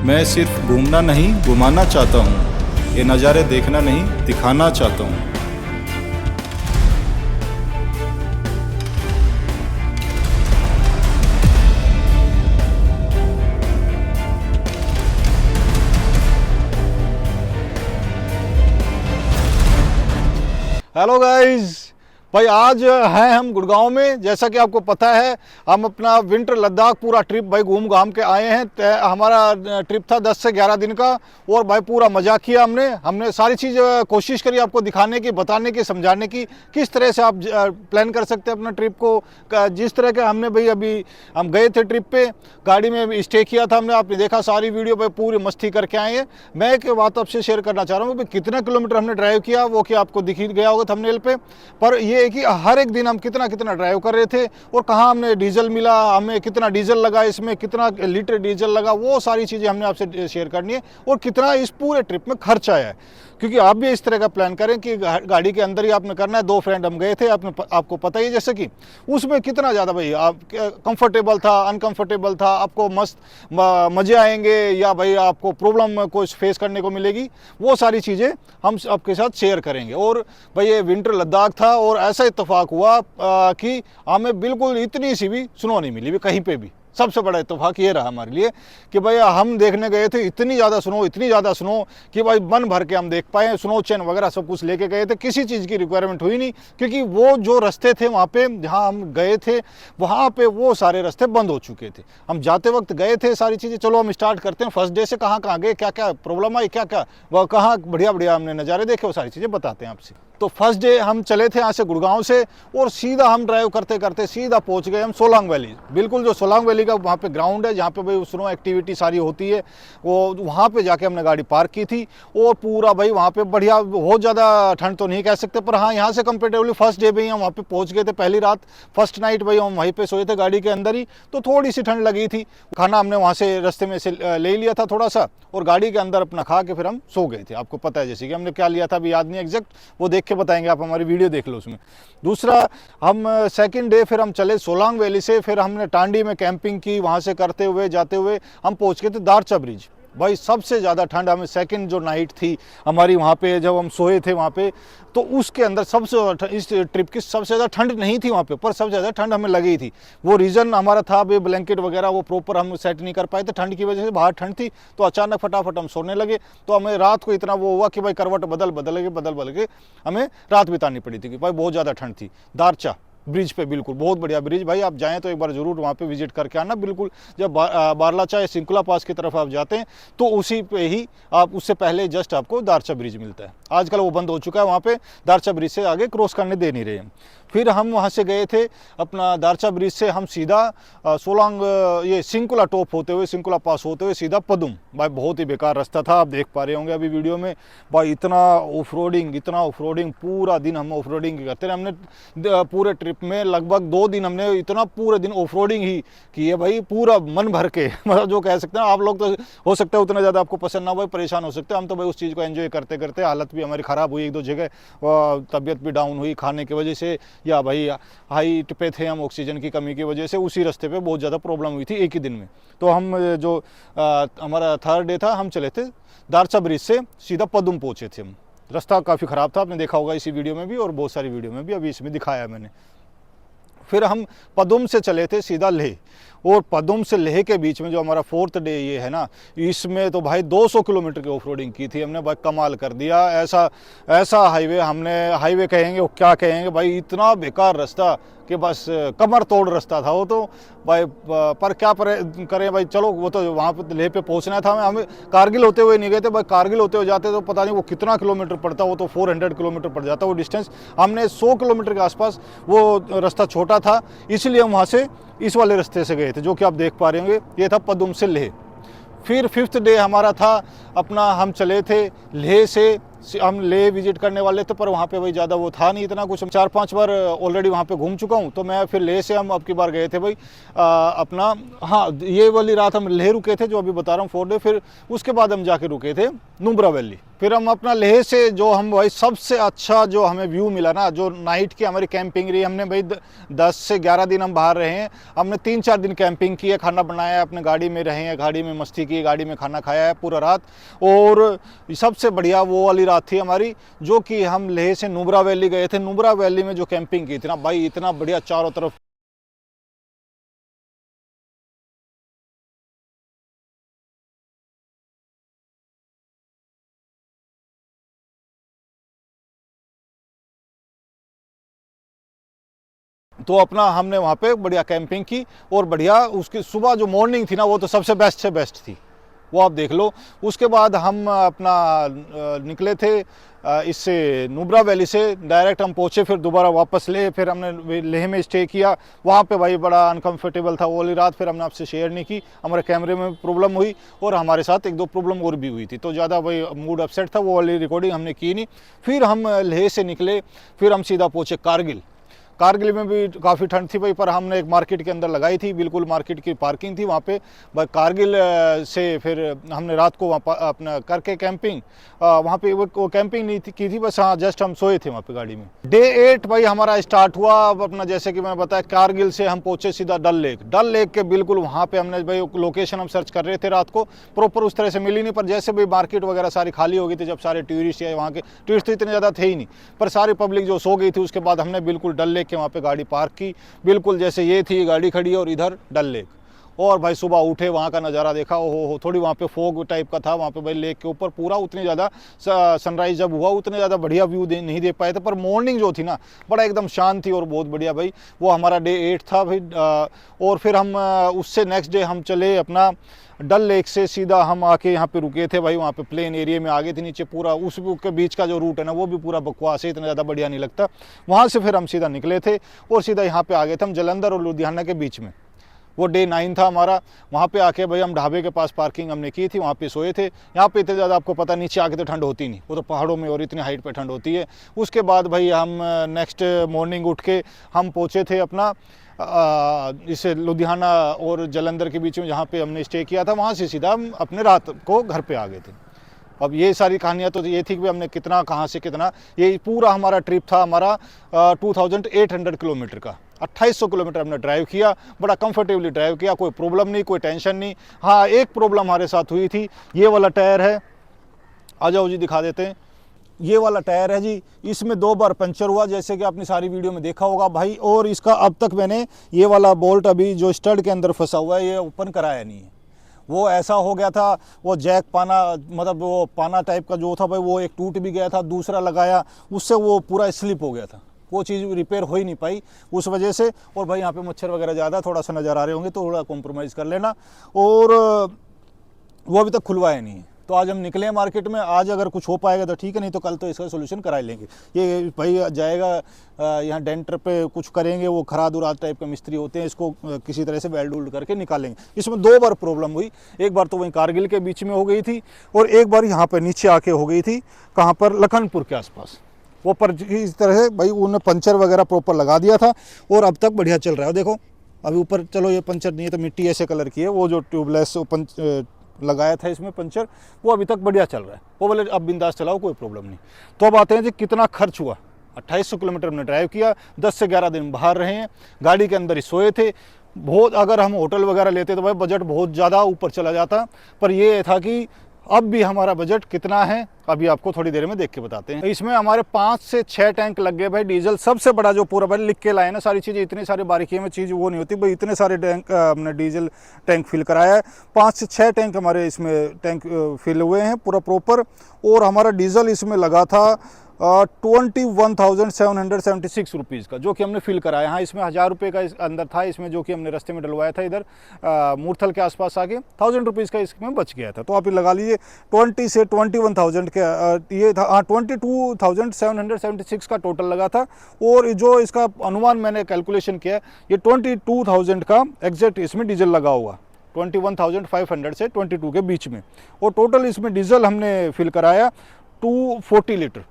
मैं सिर्फ घूमना नहीं घुमाना चाहता हूँ, ये नज़ारे देखना नहीं दिखाना चाहता हूँ। हेलो गाइस भाई, आज हैं हम गुड़गांव में। जैसा कि आपको पता है, हम अपना विंटर लद्दाख पूरा ट्रिप भाई घूम घाम के आए हैं। हमारा ट्रिप था 10 से 11 दिन का और भाई पूरा मजा किया हमने सारी चीज़ कोशिश करी आपको दिखाने की, बताने की, समझाने की किस तरह से आप प्लान कर सकते हैं अपना ट्रिप को। जिस तरह के हमने भाई अभी हम गए थे ट्रिप पे, गाड़ी में स्टे किया था हमने, आपने देखा सारी वीडियो भाई पूरी मस्ती करके आए हैं। मैं एक बात आपसे शेयर करना चाह रहा हूँ, कितना किलोमीटर हमने ड्राइव किया वो कि आपको दिख ही गया होगा थंबनेल पे। पर ये है कि हर एक दिन हम कितना कितना ड्राइव कर रहे थे और कहाँ हमने डीजल मिला, हमें कितना डीजल लगा, इसमें कितना लीटर डीजल लगा, वो सारी चीज़ें हमने आपसे शेयर करनी है। और कितना इस पूरे ट्रिप में खर्चा आया है, क्योंकि आप भी इस तरह का प्लान करें कि गाड़ी के अंदर ही आपने करना है। 2 फ्रेंड हम गए थे, आपको पता ही है, जैसे कि उसमें कितना ज़्यादा भाई आप कंफर्टेबल था, अनकंफर्टेबल था, आपको मस्त मज़े आएंगे या भाई आपको प्रॉब्लम कुछ फेस करने को मिलेगी, वो सारी चीज़ें हम आपके साथ शेयर करेंगे। और भाई ये विंटर लद्दाख था और ऐसा इत्तेफाक हुआ कि हमें बिल्कुल इतनी सी भी स्नो नहीं मिली भी कहीं पे भी। सबसे बड़ा इत्तेफाक ये रहा हमारे लिए कि भाई हम देखने गए थे इतनी ज़्यादा स्नो कि भाई मन भर के हम देख पाए। स्नो चैन वगैरह सब कुछ लेके गए थे, किसी चीज़ की रिक्वायरमेंट हुई नहीं, क्योंकि वो जो रास्ते थे वहाँ पे जहाँ हम गए थे वहाँ पे वो सारे रास्ते बंद हो चुके थे। हम जाते वक्त गए थे सारी चीज़ें। चलो हम स्टार्ट करते हैं फर्स्ट डे से, कहाँ कहाँ गए, क्या क्या प्रॉब्लम आई, क्या क्या वह कहाँ बढ़िया बढ़िया हमने नज़ारे देखे, वो सारी चीज़ें बताते हैं आपसे। तो फर्स्ट डे हम चले थे यहाँ से गुड़गांव से और सीधा हम ड्राइव करते करते सीधा पहुँच गए हम सोलांग वैली। बिल्कुल जो सोलांग वैली का वहाँ पे ग्राउंड है जहाँ पे भाई स्नो एक्टिविटी सारी होती है, वो वहाँ पे जाके हमने गाड़ी पार्क की थी। और पूरा भाई वहाँ पे बढ़िया, बहुत ज़्यादा ठंड तो नहीं कह सकते, पर हाँ यहाँ से कंपेरेटिवली फर्स्ट डे भी हम वहाँ पे पहुँच गए थे। पहली रात फर्स्ट नाइट भाई हम वहीं पर सोए थे गाड़ी के अंदर ही, तो थोड़ी सी ठंड लगी थी। खाना हमने वहाँ से रास्ते में से ले लिया था थोड़ा सा और गाड़ी के अंदर अपना खा के फिर हम सो गए थे। आपको पता है जैसे कि हमने क्या लिया था अभी याद नहीं एग्जैक्ट, वो देख के बताएंगे, आप हमारी वीडियो देख लो उसमें। दूसरा हम सेकंड डे फिर हम चले सोलांग वैली से, फिर हमने टांडी में कैंपिंग की। वहाँ से करते हुए जाते हुए हम पहुँच गए थे दारचा ब्रिज। भाई सबसे ज़्यादा ठंड हमें सेकंड जो नाइट थी हमारी वहाँ पे, जब हम सोए थे वहाँ पे, तो उसके अंदर सबसे ज़्यादा इस ट्रिप की सबसे ज़्यादा ठंड नहीं थी वहाँ पे, पर सबसे ज़्यादा ठंड हमें लगी थी। वो रीज़न हमारा था भाई ब्लैंकेट वगैरह वो प्रॉपर हम सेट नहीं कर पाए थे, ठंड की वजह से बाहर ठंड थी। तो अचानक फटाफट हम सोने लगे, तो हमें रात को इतना वो हुआ कि भाई करवट बदल के हमें रात बितानी पड़ी थी कि भाई बहुत ज़्यादा ठंड थी। दारचा ब्रिज पे बिल्कुल बहुत बढ़िया ब्रिज, भाई आप जाएं तो एक बार जरूर वहाँ पे विजिट करके आना। बिल्कुल जब बारलाचा या सिंकुला पास की तरफ आप जाते हैं तो उसी पे ही आप, उससे पहले जस्ट आपको दारचा ब्रिज मिलता है। आजकल वो बंद हो चुका है, वहाँ पे दारचा ब्रिज से आगे क्रॉस करने दे नहीं रहे हैं। फिर हम वहाँ से गए थे अपना दारचा ब्रिज से हम सीधा सोलांग ये सिंकुला टॉप होते हुए, सिंकुला पास होते हुए सीधा पदुम। भाई बहुत ही बेकार रास्ता था, आप देख पा रहे होंगे अभी वीडियो में। भाई इतना ऑफ रोडिंग, पूरा दिन हम ऑफ रोडिंग करते रहे। हमने पूरे ट्रिप में लगभग 2 दिन हमने इतना पूरे दिन ऑफ रोडिंग ही की है भाई, पूरा मन भर के। मतलब जो कह सकते हैं आप लोग, तो हो सकता है उतना ज़्यादा आपको पसंद ना हो, भाई परेशान हो सकते हैं। हम तो भाई उस चीज़ को एंजॉय करते करते हालत भी हमारी ख़राब हुई, 1-2 जगह तबीयत भी डाउन हुई खाने की वजह से, या भाई हाइट पे थे हम, ऑक्सीजन की कमी की वजह से उसी रास्ते पे बहुत ज़्यादा प्रॉब्लम हुई थी एक ही दिन में। तो हम जो हमारा थर्ड डे था, हम चले थे दारचा ब्रिज से सीधा पदुम पहुँचे थे हम। रास्ता काफ़ी ख़राब था, आपने देखा होगा इसी वीडियो में भी और बहुत सारी वीडियो में भी, अभी इसमें दिखाया मैंने। फिर हम पदुम से चले थे सीधा लेह, और पदुम से लेह के बीच में जो हमारा 4th डे ये है ना, इसमें तो भाई 200 किलोमीटर की ऑफ रोडिंग की थी हमने। भाई कमाल कर दिया। ऐसा हाईवे कहेंगे, क्या कहेंगे भाई, इतना बेकार रास्ता कि बस कमर तोड़ रास्ता था वो तो भाई। पर क्या करें भाई, चलो वो तो वहाँ पे लेह पे पहुँचना था हमें। कारगिल होते हुए नहीं गए थे भाई, कारगिल होते हुए जाते तो पता नहीं वो कितना किलोमीटर पड़ता, वो तो 400 किलोमीटर पड़ जाता वो डिस्टेंस। हमने 100 किलोमीटर के आसपास, वो रास्ता छोटा था इसलिए हम वहाँ से इस वाले रास्ते से गए थे जो कि आप देख पा रहे होंगे। ये था पदुम से लेह। फिर 5th डे हमारा था अपना, हम चले थे लेह से हम ले विजिट करने वाले थे, पर वहाँ पे भाई ज़्यादा वो था नहीं इतना कुछ। 4-5 बार ऑलरेडी वहाँ पे घूम चुका हूँ, तो मैं फिर लेह से हम अब की बार गए थे भाई अपना, हाँ ये वाली रात हम लेह रुके थे जो अभी बता रहा हूँ 4 डे, फिर उसके बाद हम जाके रुके थे नुब्रा वैली। फिर हम अपना लेह से जो हम भाई सबसे अच्छा जो हमें व्यू मिला ना, जो नाइट की हमारी कैंपिंग रही, हमने भाई 10 से 11 दिन हम बाहर रहे हैं, हमने 3-4 दिन कैंपिंग की है, खाना बनाया है, अपने गाड़ी में रहे हैं, गाड़ी में मस्ती की, गाड़ी में खाना खाया है पूरा रात। और सबसे बढ़िया वो वाली रात थी हमारी जो कि हम लेह से नुब्रा वैली गए थे। नुब्रा वैली में जो कैंपिंग की थी ना भाई, इतना बढ़िया चारों तरफ तो अपना हमने वहाँ पे बढ़िया कैंपिंग की। और बढ़िया उसकी सुबह जो मॉर्निंग थी ना वो तो सबसे बेस्ट से बेस्ट थी, वो आप देख लो। उसके बाद हम अपना निकले थे इससे नुब्रा वैली से डायरेक्ट हम पहुँचे, फिर दोबारा वापस ले, फिर हमने लेह में स्टे किया। वहाँ पे भाई बड़ा अनकंफर्टेबल था वो वाली रात, फिर हमने आपसे शेयर नहीं की, हमारे कैमरे में प्रॉब्लम हुई और हमारे साथ 1-2 प्रॉब्लम और भी हुई थी, तो ज़्यादा भाई मूड अपसेट था, वो वाली रिकॉर्डिंग हमने की नहीं। फिर हम लेह से निकले, फिर हम सीधा पहुँचे कारगिल। कारगिल में भी काफ़ी ठंड थी भाई, पर हमने एक मार्केट के अंदर लगाई थी, बिल्कुल मार्केट की पार्किंग थी वहाँ पे। भाई कारगिल से फिर हमने रात को वहाँ अपना करके कैंपिंग, वहाँ पे वो कैंपिंग नहीं थी की थी बस, हाँ जस्ट हम सोए थे वहाँ पे गाड़ी में। डे 8 भाई हमारा स्टार्ट हुआ। अब अपना जैसे कि मैंने बताया, कारगिल से हम पहुँचे सीधा डल लेक। डल लेक के बिल्कुल वहाँ पे हमने भाई लोकेशन हम सर्च कर रहे थे, रात को प्रॉपर उस तरह से मिली नहीं, पर जैसे भाई मार्केट वगैरह सारी खाली हो गई थी, जब सारे टूरिस्ट या वहाँ के टूरिस्ट तो इतने ज़्यादा थे ही नहीं, पर सारी पब्लिक जो सो गई थी, उसके बाद हमने बिल्कुल डल लेक के वहाँ पे गाड़ी पार्क की। बिल्कुल जैसे ये थी गाड़ी खड़ी और इधर डल लेक। और भाई सुबह उठे, वहाँ का नज़ारा देखा, ओहो थोड़ी वहाँ पे फोग टाइप का था वहाँ पे भाई लेक के ऊपर पूरा, उतनी ज़्यादा सनराइज जब हुआ उतने ज़्यादा बढ़िया व्यू नहीं दे पाए थे, पर मॉर्निंग जो थी ना बड़ा एकदम शांत थी और बहुत बढ़िया भाई। वो हमारा डे 8 था भाई। और फिर हम उससे नेक्स्ट डे हम चले अपना डल लेक से सीधा हम आके यहाँ पे रुके थे भाई, वहाँ पे प्लेन एरिया में आगे थे नीचे पूरा, उस के बीच का जो रूट है ना वो भी पूरा बकवास है, इतना ज़्यादा बढ़िया नहीं लगता। वहाँ से फिर हम सीधा निकले थे और सीधा यहाँ पे आ गए थे हम जलंधर और लुधियाना के बीच में। वो डे 9 था हमारा। वहाँ पे आके भाई हम ढाबे के पास पार्किंग हमने की थी, वहाँ पे सोए थे। यहाँ पे इतने ज़्यादा आपको पता, नीचे आके तो ठंड होती नहीं, वो तो पहाड़ों में और इतनी हाइट पे ठंड होती है। उसके बाद भाई हम नेक्स्ट मॉर्निंग उठ के हम पहुँचे थे अपना इसे लुधियाना और जलंधर के बीच में जहाँ पे हमने स्टे किया था, वहाँ से सीधा हम अपने रात को घर पे आ गए थे। अब ये सारी कहानियाँ तो ये थी कि हमने कितना कहाँ से कितना, ये पूरा हमारा ट्रिप था हमारा 2800 किलोमीटर का। 2800 किलोमीटर हमने ड्राइव किया, बड़ा कंफर्टेबली ड्राइव किया, कोई प्रॉब्लम नहीं, कोई टेंशन नहीं। हाँ एक प्रॉब्लम हमारे साथ हुई थी, ये वाला टायर है, आ जाओ जी दिखा देते हैं। ये वाला टायर है जी, इसमें 2 बार पंचर हुआ, जैसे कि आपने सारी वीडियो में देखा होगा भाई। और इसका अब तक मैंने ये वाला बोल्ट अभी जो स्टड के अंदर फंसा हुआ है ये ओपन कराया नहीं है। वो ऐसा हो गया था, वो जैक पाना मतलब वो पाना टाइप का जो था भाई, वो एक टूट भी गया था, दूसरा लगाया उससे वो पूरा स्लिप हो गया था, वो चीज़ रिपेयर हो ही नहीं पाई उस वजह से। और भाई यहाँ पे मच्छर वगैरह ज़्यादा थोड़ा सा नज़र आ रहे होंगे, तो थोड़ा कॉम्प्रोमाइज़ कर लेना। और वो अभी तक खुलवाया नहीं है, तो आज हम निकले हैं मार्केट में। आज अगर कुछ हो पाएगा तो ठीक है, नहीं तो कल तो इसका सोल्यूशन करा ही लेंगे। ये भाई जाएगा यहाँ डेंटर पे कुछ करेंगे, वो खराद उराद टाइप के मिस्त्री होते हैं, इसको किसी तरह से वेल्ड वुल्ड करके निकालेंगे। इसमें 2 बार प्रॉब्लम हुई, एक बार तो वहीं कारगिल के बीच में हो गई थी और एक बार यहाँ पर नीचे आके हो गई थी, कहाँ पर, लखनपुर के आसपास। वो पर इस तरह से भाई उन्होंने पंचर वगैरह प्रॉपर लगा दिया था और अब तक बढ़िया चल रहा है। देखो अभी ऊपर, चलो ये पंचर नहीं है तो मिट्टी ऐसे कलर की है, वो जो ट्यूबलेस लगाया था इसमें पंचर, वो अभी तक बढ़िया चल रहा है। वो बोले अब बिंदास चलाओ, कोई प्रॉब्लम नहीं। तो अब आते हैं जी कितना खर्च हुआ। 2800 किलोमीटर हमने ड्राइव किया, 10 से 11 दिन बाहर रहे हैं, गाड़ी के अंदर ही सोए थे। बहुत, अगर हम होटल वगैरह लेते तो भाई बजट बहुत ज़्यादा ऊपर चला जाता, पर ये था कि अब भी हमारा बजट कितना है अभी आपको थोड़ी देर में देख के बताते हैं। इसमें हमारे 5 से 6 टैंक लग गए भाई डीजल। सबसे बड़ा जो पूरा भाई लिख के लाए ना सारी चीज़ें, इतनी सारी बारीकियों में चीज़ वो नहीं होती भाई, इतने सारे टैंक हमने डीजल टैंक फिल कराया है। 5 से 6 टैंक हमारे इसमें टैंक फिल हुए हैं पूरा प्रॉपर। और हमारा डीजल इसमें लगा था 21,776 रुपीज़ का, जो कि हमने फिल कराया। हाँ इसमें 1000 रुपये का इस अंदर था इसमें, जो कि हमने रास्ते में डलवाया था इधर मूर्थल के आसपास आके, 1000 रुपीज़ का इसमें बच गया था। तो आप लगा लीजिए 20 से 21,000 के ये था, हाँ 22,776 का टोटल लगा था। और जो इसका अनुमान मैंने कैलकुलेशन किया, ये 22,000 का एग्जैक्ट इसमें डीजल लगा हुआ, 21,500 से 22 के बीच में। और टोटल इसमें डीजल हमने फिल कराया 240 लीटर,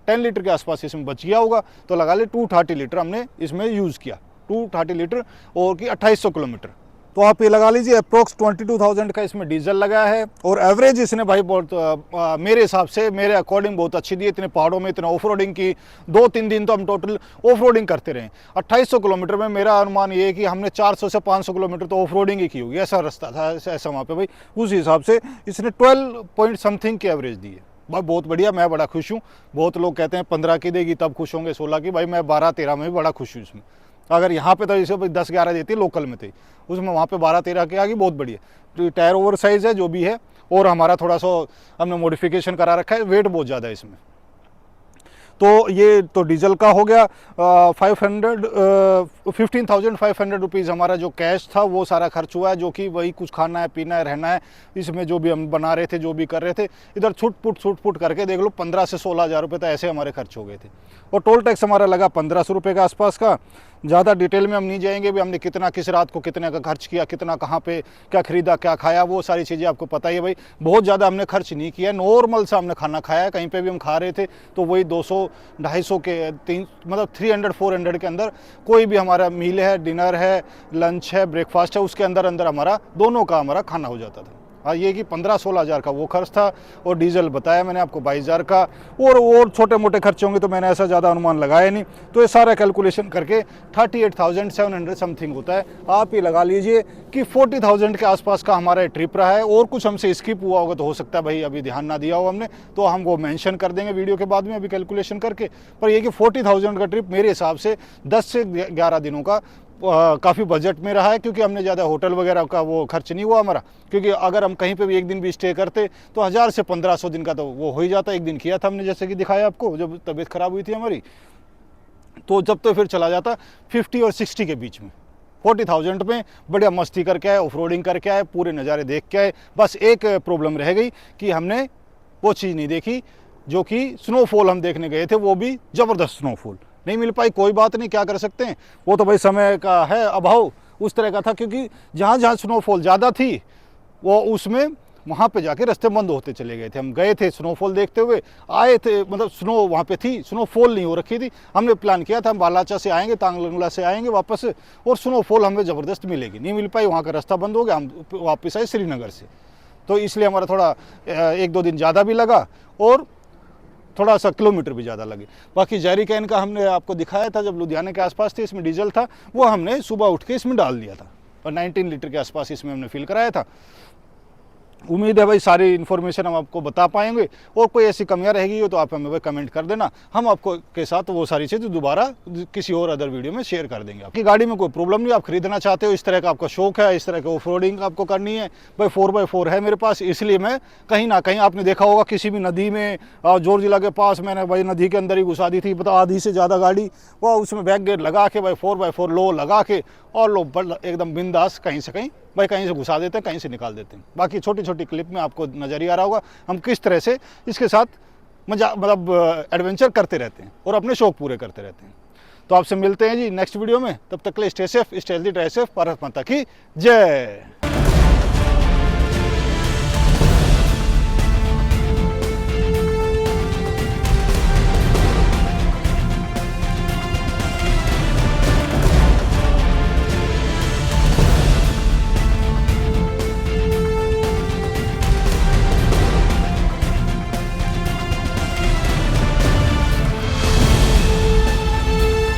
10 लीटर के आसपास इसमें बच गया होगा, तो लगा ले 230 लीटर हमने इसमें यूज़ किया, 230 लीटर और कि 2800 किलोमीटर। तो आप ये लगा लीजिए अप्रोक्स 22,000 का इसमें डीजल लगा है। और एवरेज इसने भाई बहुत मेरे हिसाब से, मेरे अकॉर्डिंग बहुत अच्छी दी है। इतने पहाड़ों में इतना ऑफ रोडिंग की, 2-3 दिन तो हम टोटल ऑफ रोडिंग करते रहे। 2800 किलोमीटर में मेरा अनुमान ये है कि हमने 400 से 500 किलोमीटर तो ऑफ रोडिंग ही की होगी, ऐसा रास्ता था, ऐसा वहाँ पे भाई। उस हिसाब से इसने 12 पॉइंट समथिंग की एवरेज दी है भाई, बहुत बढ़िया। मैं बड़ा खुश हूँ। बहुत लोग कहते हैं 15 की देगी तब खुश होंगे, 16 की, भाई मैं 12-13 में भी बड़ा खुश हूँ इसमें। अगर यहाँ पे तो इसे 10-11 देती लोकल में थी, उसमें वहाँ पे 12-13 के आ गई, बहुत बढ़िया। तो टायर ओवर साइज है जो भी है, और हमारा थोड़ा सा हमने मॉडिफिकेशन करा रखा है, वेट बहुत ज़्यादा है इसमें। तो ये तो डीजल का हो गया। 15,500 रुपीज़ हमारा जो कैश था वो सारा खर्च हुआ है, जो कि वही कुछ खाना है, पीना है, रहना है, इसमें जो भी हम बना रहे थे, जो भी कर रहे थे, इधर छुट करके देख लो 15 से 16,000 रुपये तो ऐसे हमारे खर्च हो गए थे। और टोल टैक्स हमारा लगा 1500 रुपये के आसपास का। ज़्यादा डिटेल में हम नहीं जाएंगे भी, हमने कितना किस रात को कितने का खर्च किया, कितना कहाँ पे क्या खरीदा, क्या खाया, वो सारी चीज़ें आपको पता ही है भाई। बहुत ज़्यादा हमने खर्च नहीं किया, नॉर्मल सा हमने खाना खाया। कहीं पे भी हम खा रहे थे तो वही 200-250 के 3 मतलब 300-400 के अंदर कोई भी हमारा मील है, डिनर है, लंच है, ब्रेकफास्ट है, उसके अंदर अंदर हमारा दोनों का हमारा खाना हो जाता था। हाँ, ये कि 15-16 हज़ार का वो खर्च था, और डीजल बताया मैंने आपको 22,000 का, और छोटे मोटे खर्चे होंगे तो मैंने ऐसा ज़्यादा अनुमान लगाया नहीं। तो ये सारा कैलकुलेशन करके 38,700 समथिंग होता है। आप ये लगा लीजिए कि 40,000 के आसपास का हमारा ट्रिप रहा है। और कुछ हमसे स्किप हुआ होगा तो हो सकता है भाई अभी ध्यान ना दिया हो हमने, तो हम वो मेंशन कर देंगे वीडियो के बाद में अभी कैलकुलेशन करके। पर ये कि 40,000 का ट्रिप मेरे हिसाब से 10 से 11 दिनों का काफ़ी बजट में रहा है, क्योंकि हमने ज़्यादा होटल वगैरह का वो खर्च नहीं हुआ हमारा। क्योंकि अगर हम कहीं पे भी एक दिन भी स्टे करते तो 1000 से 1500 दिन का तो वो हो ही जाता। एक दिन किया था हमने, जैसे कि दिखाया आपको, जब तबीयत ख़राब हुई थी हमारी, तो जब तो फिर चला जाता 50 और 60 के बीच में। 40,000 में बढ़िया मस्ती करके आए, ऑफ रोडिंग करके आए, पूरे नज़ारे देख के आए। बस एक प्रॉब्लम रह गई कि हमने वो चीज़ नहीं देखी, जो कि स्नोफॉल हम देखने गए थे, वो भी ज़बरदस्त स्नोफॉल नहीं मिल पाई। कोई बात नहीं, क्या कर सकते हैं, वो तो भाई समय का है अभाव, उस तरह का था। क्योंकि जहाँ जहाँ स्नोफॉल ज़्यादा थी वो उसमें वहाँ पे जाके रास्ते बंद होते चले गए थे। हम गए थे स्नोफॉल देखते हुए, आए थे, मतलब स्नो वहाँ पे थी, स्नोफॉल नहीं हो रखी थी। हमने प्लान किया था हम बालाचा से आएंगे, तांगलंगला से आएंगे वापस, और स्नोफॉल हमें ज़बरदस्त मिलेगी, नहीं मिल पाई, वहाँ का रास्ता बंद हो गया। हम वापस आए श्रीनगर से, तो इसलिए हमारा थोड़ा 1-2 दिन ज़्यादा भी लगा, और थोड़ा सा किलोमीटर भी ज़्यादा लगे। बाकी जेरी कैन का हमने आपको दिखाया था, जब लुधियाना के आसपास थे, इसमें डीजल था, वो हमने सुबह उठ के इसमें डाल दिया था, और 19 लीटर के आसपास इसमें हमने फिल कराया था। उम्मीद है भाई सारी इन्फॉर्मेशन हम आपको बता पाएंगे, और कोई ऐसी कमियां रहेगी हो तो आप हमें भाई कमेंट कर देना, हम आपको के साथ वो सारी चीज़ दोबारा किसी और अदर वीडियो में शेयर कर देंगे। आपकी गाड़ी में कोई प्रॉब्लम नहीं, आप खरीदना चाहते हो, इस तरह का आपका शौक है, इस तरह का ऑफ रोडिंग आपको करनी है, भाई 4x4 है मेरे पास, इसलिए मैं कहीं ना कहीं, आपने देखा होगा किसी भी नदी में, जोर जिला के पास मैंने भाई नदी के अंदर ही घुसा दी थी, पता आधी से ज़्यादा गाड़ी, वो उसमें बैक गेट लगा के भाई 4x4 लो लगा के, और लोग एकदम बिंदास कहीं से कहीं भाई कहीं से घुसा देते हैं, कहीं से निकाल देते हैं। बाकी छोटी छोटी क्लिप में आपको नजर ही आ रहा होगा हम किस तरह से इसके साथ मजा मतलब एडवेंचर करते रहते हैं और अपने शौक पूरे करते रहते हैं। तो आपसे मिलते हैं जी नेक्स्ट वीडियो में, तब तक के लिए stay safe, stay healthy, drive safe, Bharat माता की जय।